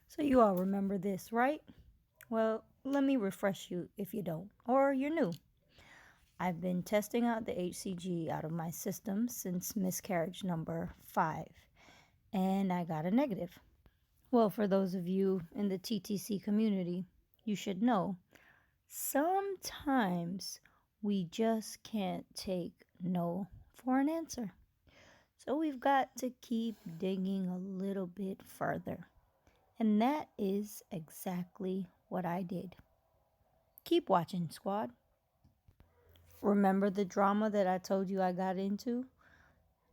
So you all remember this, right? Well, let me refresh you if you don't, or you're new. I've been testing out the HCG out of my system since miscarriage number 5, and I got a negative. Well, for those of you in the TTC community, you should know sometimes we just can't take no for an answer. So we've got to keep digging a little bit further. And that is exactly what I did. Keep watching, squad. Remember the drama that I told you I got into?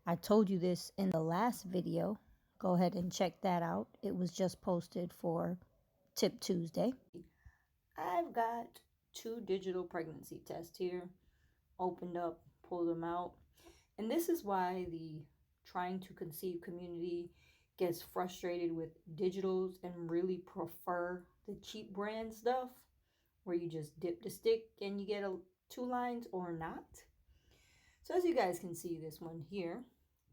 I told you this in the last video. Go ahead and check that out. It was just posted for Tip Tuesday. I've got 2 digital pregnancy tests here. Opened up, pulled them out. And this is why the trying to conceive community gets frustrated with digitals and really prefer the cheap brand stuff where you just dip the stick and you get 2 lines or not. So as you guys can see, this one here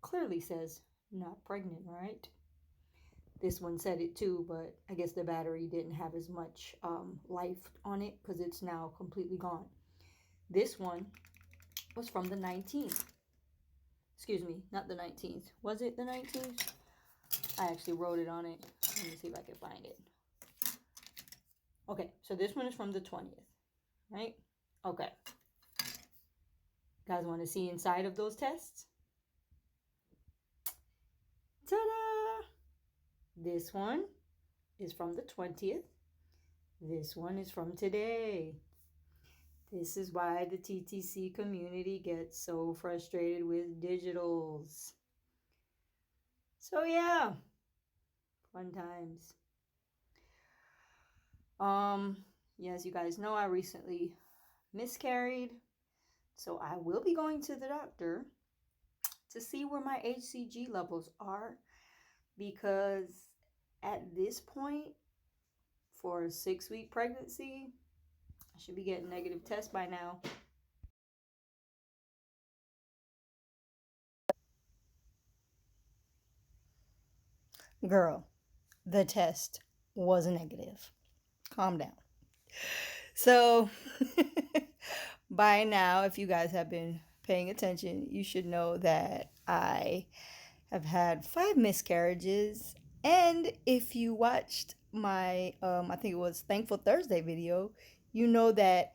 clearly says not pregnant, right? This one said it too, but I guess the battery didn't have as much life on it because it's now completely gone. This one was from the 19th. Excuse me, not the 19th. Was it the 19th? I actually wrote it on it. Let me see if I can find it. Okay, so this one is from the 20th, right? Okay. Guys want to see inside of those tests? Ta-da! This one is from the 20th. This one is from today. This is why the TTC community gets so frustrated with digitals. So yeah, fun times. Yeah, as you guys know, I recently miscarried. So I will be going to the doctor to see where my HCG levels are, because at this point, for a 6-week pregnancy, I should be getting negative tests by now. Girl, the test was negative. Calm down. So, by now, if you guys have been paying attention, you should know that I have had 5 miscarriages. And if you watched my, I think it was Thankful Thursday video, you know that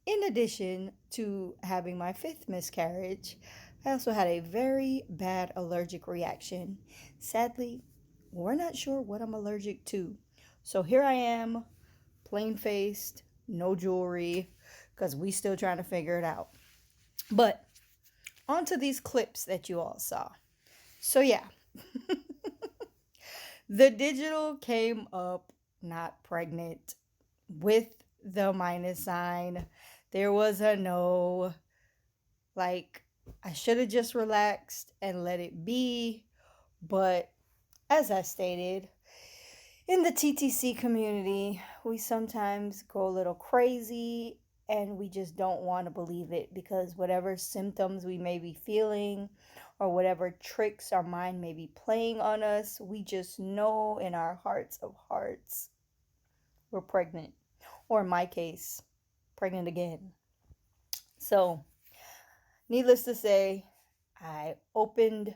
in addition to having my 5th miscarriage, I also had a very bad allergic reaction. Sadly, we're not sure what I'm allergic to. So here I am, plain faced, no jewelry, because we still trying to figure it out. But onto these clips that you all saw. So yeah, the digital came up not pregnant with the minus sign. There was a no. Like, I should have just relaxed and let it be. But as I stated, in the TTC community, we sometimes go a little crazy and we just don't want to believe it, because whatever symptoms we may be feeling or whatever tricks our mind may be playing on us, we just know in our hearts of hearts we're pregnant. Or in my case, pregnant again. So, needless to say, I opened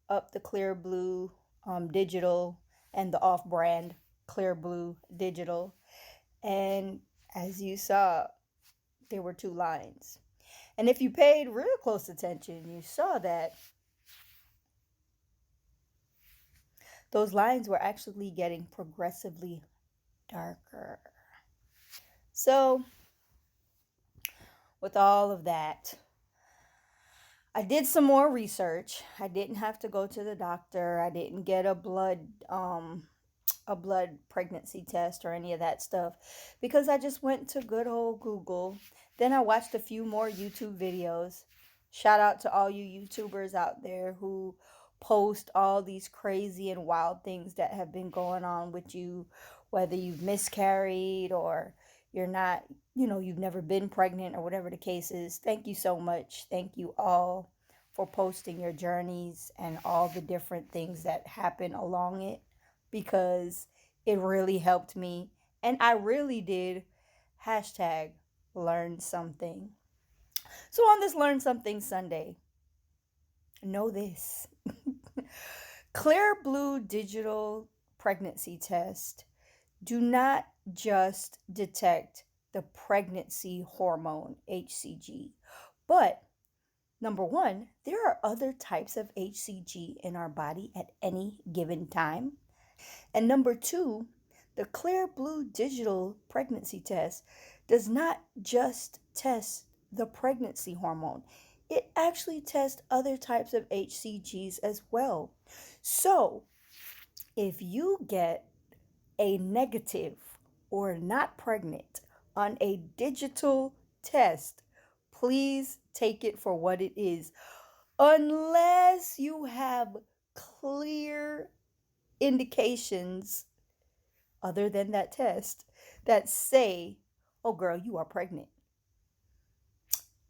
up the Clear Blue digital and the off brand Clear Blue digital. And as you saw, there were 2 lines. And if you paid real close attention, you saw that those lines were actually getting progressively darker. So, with all of that, I did some more research. I didn't have to go to the doctor. I didn't get a blood pregnancy test or any of that stuff, because I just went to good old Google. Then I watched a few more YouTube videos. Shout out to all you YouTubers out there who post all these crazy and wild things that have been going on with you, whether you've miscarried or you're not, you've never been pregnant or whatever the case is. Thank you so much. Thank you all for posting your journeys and all the different things that happen along it, because It really helped me. And I really did hashtag learn something. So on this Learn Something Sunday, know this. Clear Blue digital pregnancy test do not just detect the pregnancy hormone HCG, but number one, there are other types of HCG in our body at any given time. And number two, the Clear Blue digital pregnancy test does not just test the pregnancy hormone, it actually tests other types of HCGs as well. So if you get a negative or not pregnant on a digital test, please take it for what it is. Unless you have clear indications other than that test that say, oh girl, you are pregnant.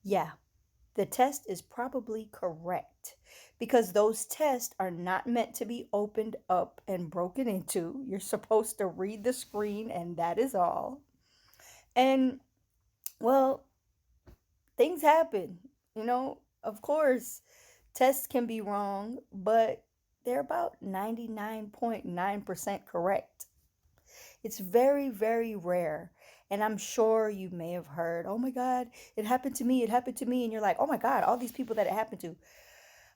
Yeah, the test is probably correct because those tests are not meant to be opened up and broken into. You're supposed to read the screen, and that is all. And well, things happen, of course, tests can be wrong, but they're about 99.9% correct. It's very, very rare. And I'm sure you may have heard, oh my God, it happened to me, it happened to me. And you're like, oh my God, all these people that it happened to,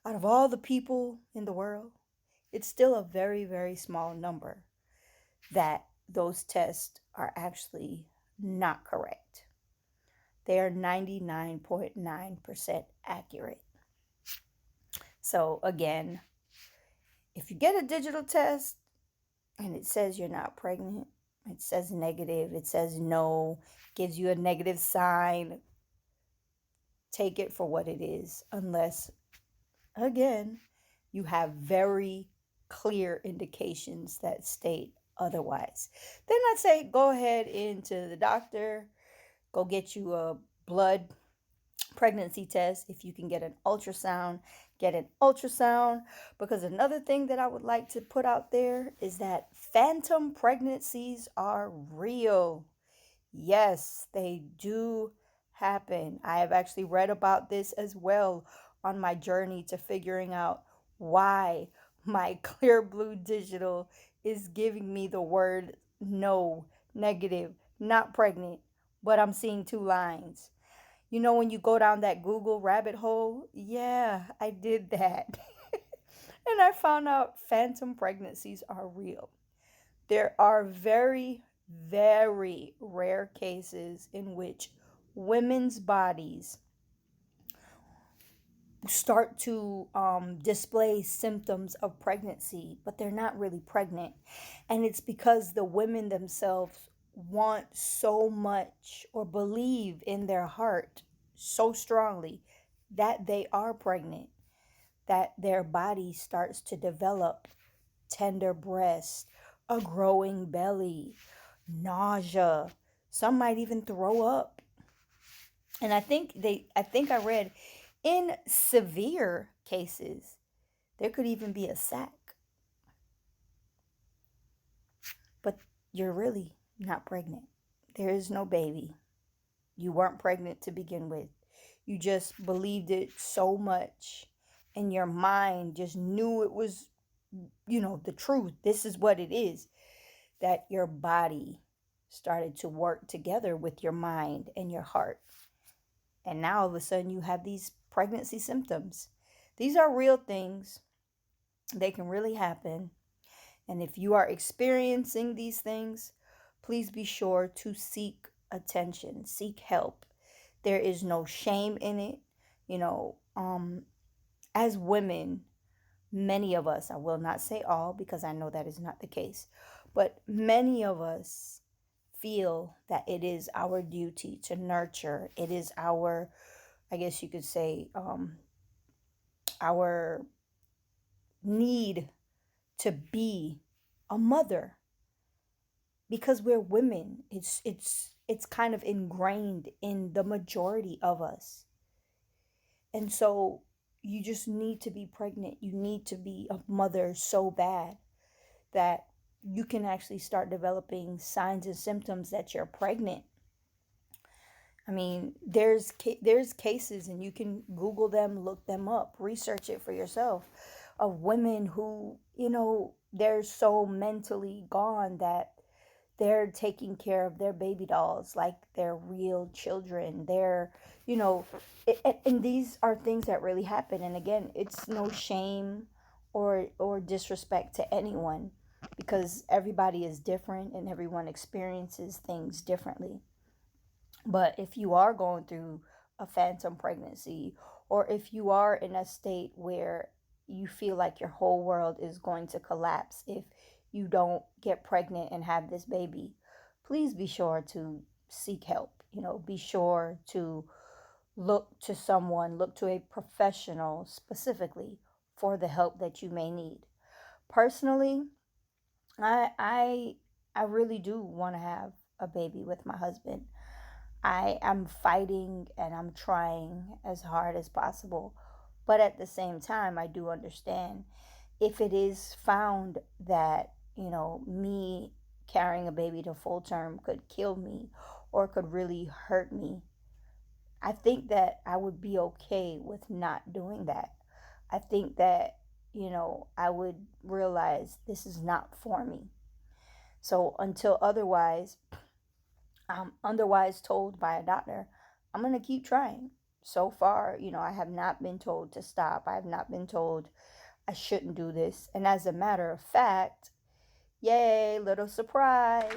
out of all the people in the world, it's still a very, very small number that those tests are actually not correct. They are 99.9% accurate. So, again, if you get a digital test and it says you're not pregnant, it says negative, it says no, gives you a negative sign, take it for what it is, unless, again, you have very clear indications that state otherwise. Then I'd say go ahead into the doctor, go get you a blood pregnancy test. If you can get an ultrasound, get an ultrasound. Because another thing that I would like to put out there is that phantom pregnancies are real. Yes, they do happen. I have actually read about this as well on my journey to figuring out why my Clear Blue Digital is giving me the word no, negative, not pregnant, but I'm seeing two lines. When you go down that Google rabbit hole, yeah, I did that. And I found out phantom pregnancies are real. There are very, very rare cases in which women's bodies start to display symptoms of pregnancy, but they're not really pregnant. And it's because the women themselves want so much or believe in their heart so strongly that they are pregnant, that their body starts to develop tender breasts, a growing belly, nausea. Some might even throw up. And I think I read in severe cases, there could even be a sac. But you're really not pregnant. There is no baby. You weren't pregnant to begin with. You just believed it so much, and your mind just knew it was, the truth. This is what it is. That your body started to work together with your mind and your heart. And now all of a sudden you have these pregnancy symptoms. These are real things. They can really happen. And if you are experiencing these things, please be sure to seek attention, seek help. There is no shame in it. As women, many of us, I will not say all because I know that is not the case, but many of us feel that it is our duty to nurture. It is our, I guess you could say, our need to be a mother because we're women. It's kind of ingrained in the majority of us. And so you just need to be pregnant. You need to be a mother so bad that you can actually start developing signs and symptoms that you're pregnant. I mean, there's cases, and you can Google them, look them up, research it for yourself, of women who, they're so mentally gone that they're taking care of their baby dolls like they're real children. They're, you know, and these are things that really happen. And again, it's no shame or disrespect to anyone, because everybody is different and everyone experiences things differently. But if you are going through a phantom pregnancy, or if you are in a state where you feel like your whole world is going to collapse if you don't get pregnant and have this baby, please be sure to seek help. Be sure to look to someone, look to a professional specifically for the help that you may need. Personally, I really do want to have a baby with my husband. I am fighting and I'm trying as hard as possible. But at the same time, I do understand if it is found that, me carrying a baby to full term could kill me or could really hurt me, I think that I would be okay with not doing that. I think that, I would realize this is not for me. So until otherwise told by a doctor, I'm going to keep trying. So far, I have not been told to stop. I have not been told I shouldn't do this. And as a matter of fact, yay, little surprise,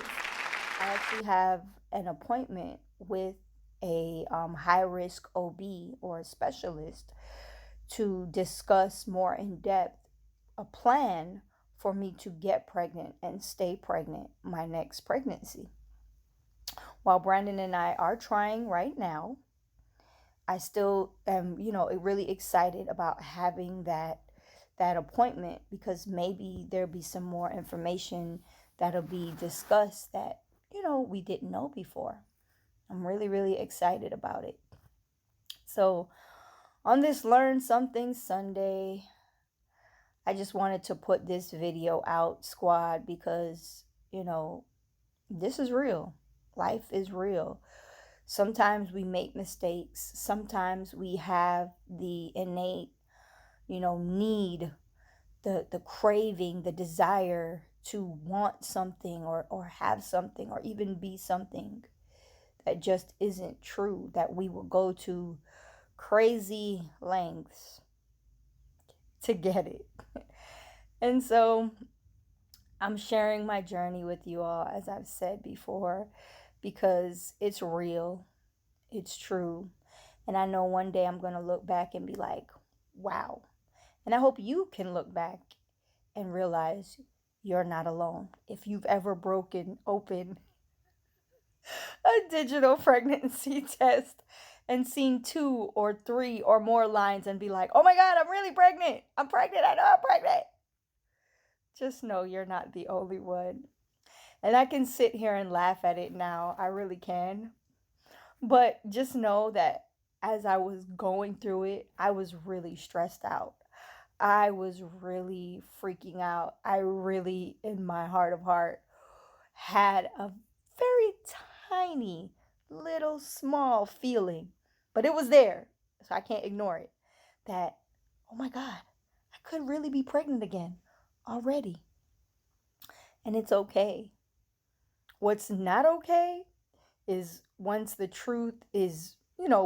I actually have an appointment with a high risk OB or a specialist to discuss more in depth a plan for me to get pregnant and stay pregnant my next pregnancy. While Brandon and I are trying right now, I still am, really excited about having that appointment, because maybe there'll be some more information that'll be discussed that, we didn't know before. I'm really, really excited about it. So, on this Learn Something Sunday, I just wanted to put this video out, squad, because, this is real. Life is real. Sometimes we make mistakes. Sometimes we have the innate, need, the craving, the desire to want something or have something or even be something that just isn't true, that we will go to crazy lengths to get it. And so I'm sharing my journey with you all, as I've said before, because it's real, it's true. And I know one day I'm going to look back and be like, wow. And I hope you can look back and realize you're not alone. If you've ever broken open a digital pregnancy test and seen 2 or 3 or more lines and be like, oh my God, I'm really pregnant. I'm pregnant. I know I'm pregnant. Just know you're not the only one. And I can sit here and laugh at it now. I really can. But just know that as I was going through it, I was really stressed out. I was really freaking out. I really, in my heart of heart, had a very tiny, little, small feeling, but it was there, so I can't ignore it. That, oh my God, I could really be pregnant again already. And it's okay. What's not okay is once the truth is,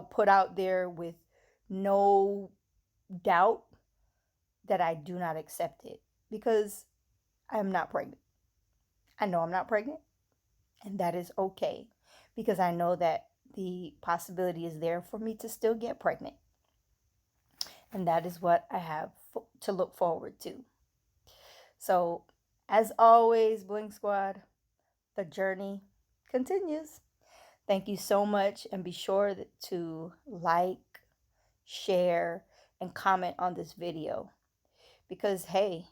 put out there with no doubt, that I do not accept it, because I'm not pregnant. I know I'm not pregnant, and that is okay, because I know that the possibility is there for me to still get pregnant. And that is what I have to look forward to. So, as always, Bling Squad, the journey continues. Thank you so much, and be sure to like, share, and comment on this video, because hey,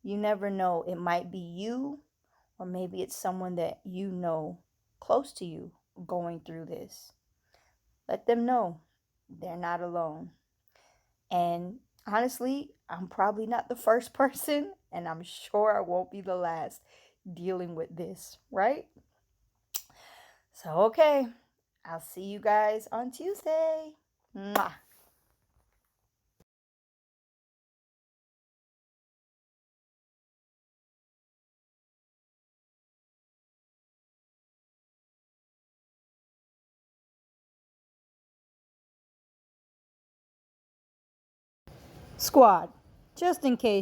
you never know, it might be you, or maybe it's someone that you know close to you going through this. Let them know they're not alone. And honestly, I'm probably not the first person, and I'm sure I won't be the last. dealing with this, right? So, okay, I'll see you guys on Tuesday. Mwah. Squad, just in case